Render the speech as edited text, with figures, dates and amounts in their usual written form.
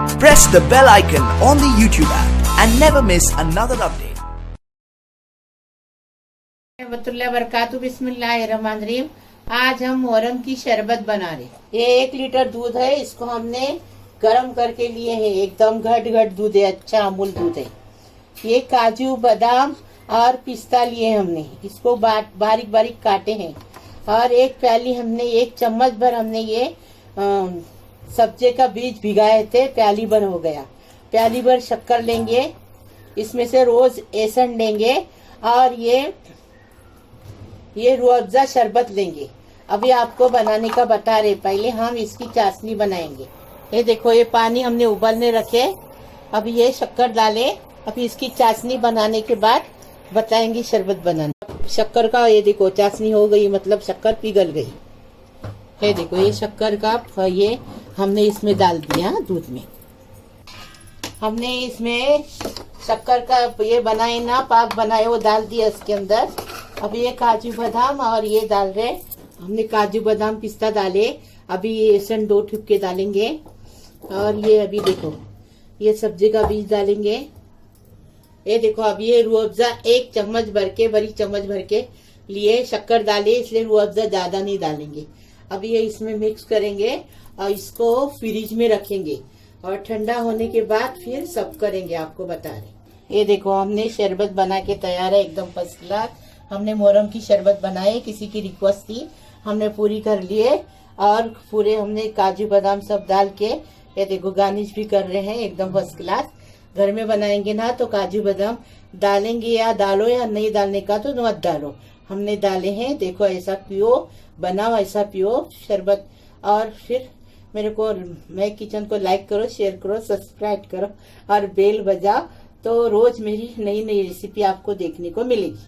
Press the bell icon on the YouTube app and never miss another update. बिस्मिल्लाहिर्रहमानिर्रहीम। आज हम मोहर्रम की शरबत बना रहे। ये 1 लीटर दूध है, इसको हमने गर्म करके लिए हैं। एकदम घट घट दूध है, अच्छा अमूल दूध है। ये काजू बादाम और पिस्ता लिए हमने, इसको बारीक बारीक काटे हैं। और एक प्याली हमने 1 चम्मच भर हमने ये सब्जे का बीज भिगाए थे, प्याली भर हो गया। प्याली भर शक्कर लेंगे, इसमें से रोज एसन लेंगे और ये रूह अफ़ज़ा शरबत लेंगे। अभी आपको बनाने का बता रहे, पहले हम इसकी चाशनी बनाएंगे। ये देखो, ये पानी हमने उबलने रखे, अभी ये शक्कर डाले। अभी इसकी चाशनी बनाने के बाद बताएंगे शरबत बनाना। शक्कर का ये देखो चाशनी हो गई, मतलब शक्कर पिघल गई। ये देखो, ये शक्कर का ये हमने इसमें डाल दिया दूध में। हमने इसमें शक्कर का ये बनाए ना, पाक बनाए, वो डाल दिया इसके अंदर। अब ये काजू बादाम और ये डाल रहे, हमने काजू बादाम पिस्ता डाले। अभी ये एसन 2 ठुपके डालेंगे। और ये अभी देखो, ये सब्जी का बीज डालेंगे। ये देखो, अब ये रूह अफ़ज़ा 1 चम्मच भर के, बड़ी चम्मच भर के लिए शक्कर डाले, इसलिए रूह अफ़ज़ा ज्यादा नहीं डालेंगे। अब ये इसमें मिक्स करेंगे और इसको फ्रिज में रखेंगे और ठंडा होने के बाद फिर सब करेंगे, आपको बता रहे। ये देखो, हमने शरबत बना के तैयार है, एकदम फर्स्ट क्लास। हमने मोहर्रम की शरबत बनाई, किसी की रिक्वेस्ट थी, हमने पूरी कर लिए। और पूरे हमने काजू बादाम सब डाल के ये देखो गार्निश भी कर रहे हैं, एकदम फर्स्ट क्लास। घर में बनाएंगे ना तो काजू बादाम डालेंगे, या डालो या नहीं डालने का तो मत डालो। हमने डाले हैं, देखो ऐसा पियो, बनाओ ऐसा पियो शरबत। और फिर मैं किचन को लाइक करो, शेयर करो, सब्सक्राइब करो और बेल बजाओ, तो रोज मेरी नई नई रेसिपी आपको देखने को मिलेगी।